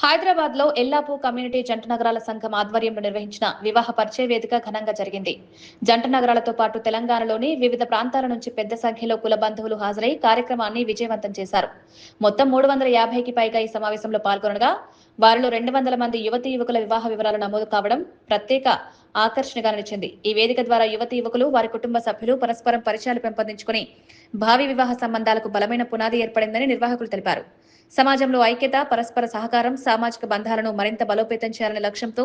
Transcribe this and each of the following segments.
హైదరాబాద్ లో ఎల్లాపు కమ్యూనిటీ జంట నగరాల సంఘం ఆధ్వర్యంలో నిర్వహించిన వివాహ పరిచయ వేదిక ఘనంగా జరిగింది. జంట నగరాలతో పాటు తెలంగాణలోని వివిధ ప్రాంతాల నుంచి పెద్ద సంఖ్యలో కుల బంధువులు హాజరై కార్యక్రమాన్ని విజయవంతం చేశారు. మొత్తం 350కి పైగా ఈ సమావేశంలో పాల్గొనగా వారిలో 200 మంది యువతీ యువకుల వివాహ వివరాలు నమోదు కావడం ప్రత్యేక ఆకర్షణగా నిలిచింది. ఈ వేదిక ద్వారా యువతీ యువకులు వారి కుటుంబ సభ్యులు పరస్పరం పరిచయాలు పెంపొందించుకుని భావి వివాహ సంబంధాలకు బలమైన పునాది ఏర్పడిందని నిర్వాహకులు తెలిపారు. సమాజంలో ఐక్యత, పరస్పర సహకారం, సామాజిక బంధాలను మరింత బలోపేతం చేయాలనే లక్ష్యంతో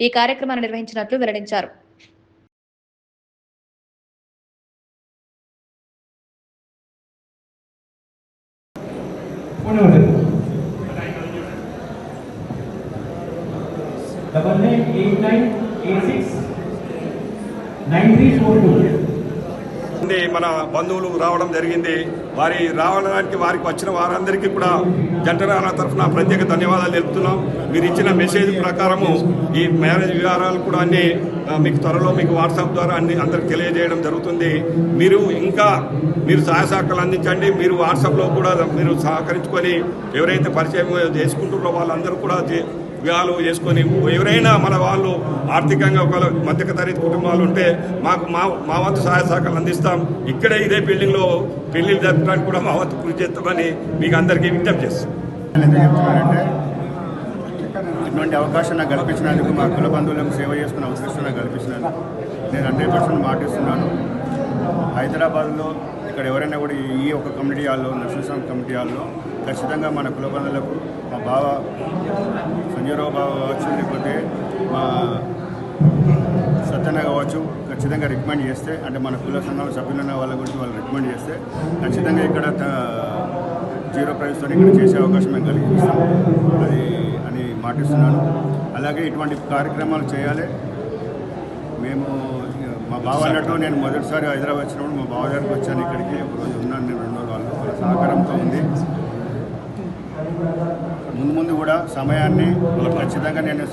ఈ కార్యక్రమాన్ని నిర్వహించినట్లు వెల్లడించారు. మన బంధువులు రావడం జరిగింది. వారికి వచ్చిన వారందరికీ కూడా జంటనగరాల తరఫున ప్రత్యేక ధన్యవాదాలు తెలుపుతున్నాం. మీరు ఇచ్చిన మెసేజ్ ప్రకారము ఈ మ్యారేజ్ వివరాలు కూడా అన్ని మీకు త్వరలో మీకు వాట్సాప్ ద్వారా అందరికి తెలియజేయడం జరుగుతుంది. మీరు సహాయ సహకారాలు అందించండి. మీరు వాట్సాప్లో కూడా మీరు సహకరించుకొని ఎవరైతే పరిచయం చేసుకుంటున్నారో వాళ్ళందరూ కూడా వివాహాలు చేసుకొని ఎవరైనా మన వాళ్ళు ఆర్థికంగా ఒక మధ్యతరగతి కుటుంబాలు ఉంటే మా వంతు సహాయ సహకారాలు అందిస్తాం. ఇక్కడే ఇదే బిల్డింగ్లో పెళ్లిళ్ళు జరపడానికి కూడా మా వంతు కృషి చేస్తామని మీకు అందరికీ విజ్ఞప్తి చేస్తాం. ఇటువంటి అవకాశం నాకు కల్పించినందుకు, మా కుల బంధువులకు సేవ చేసుకునే అవకాశం నాకు కల్పించినందుకు నేను 100% మాటిస్తున్నాను. హైదరాబాద్లో ఇక్కడ ఎవరైనా కూడా ఈ ఒక కమిటీ హాల్లో, నరసింహస్వామి కమిటీ హాల్లో ఖచ్చితంగా మన కుల బంధువులకు మా బావ సంజయరావు బావ కావచ్చు, లేకపోతే మా సత్యన కావచ్చు, ఖచ్చితంగా రికమెండ్ చేస్తే, అంటే మన కుల సంఘాల సభ్యులున్న వాళ్ళ గురించి వాళ్ళు రికమెండ్ చేస్తే ఖచ్చితంగా ఇక్కడ 0 ప్రైజ్తో ఇక్కడ చేసే అవకాశం మేము కలిగిస్తాం అని మాటిస్తున్నాను. అలాగే ఇటువంటి కార్యక్రమాలు చేయాలి. మేము మా బావ అన్నట్టు నేను మొదటిసారి హైదరాబాద్ వచ్చినప్పుడు మా బావ గారికి వచ్చాను. ఇక్కడికి ఒకరోజు ఉన్నాను నేను 2 రోజులు. వాళ్ళ సహకారంతో ఉంది. ముందు కూడా సమయాన్ని ఖచ్చితంగా నేను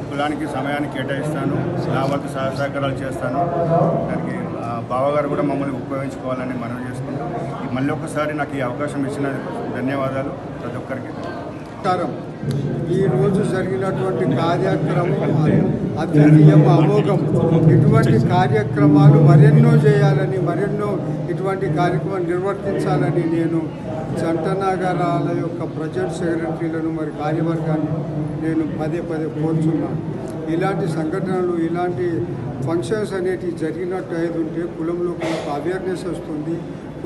కులానికి సమయాన్ని కేటాయిస్తాను. నా వంతు సహకారాలు చేస్తాను. దానికి బావగారు కూడా మమ్మల్ని ఉపయోగించుకోవాలని మనం చేసుకుంటాం. మళ్ళీ ఒకసారి నాకు ఈ అవకాశం ఇచ్చిన ధన్యవాదాలు ప్రతి ఒక్కరికి. ఈరోజు జరిగినటువంటి కార్యక్రమం అద్వితీయం, అమోఘం. ఇటువంటి కార్యక్రమాలు మరెన్నో చేయాలని, మరెన్నో ఇటువంటి కార్యక్రమాలు నిర్వర్తించాలని నేను జంట నగరాల యొక్క ప్రజెంట్ సెక్రటరీలను మరి కార్యవర్గాన్ని నేను పదే కోరుచున్నాను. ఇలాంటి సంఘటనలు, ఇలాంటి ఫంక్షన్స్ అనేటివి జరిగినట్టు అయితే ఉంటే కులంలో కొంత అవేర్నెస్ వస్తుంది.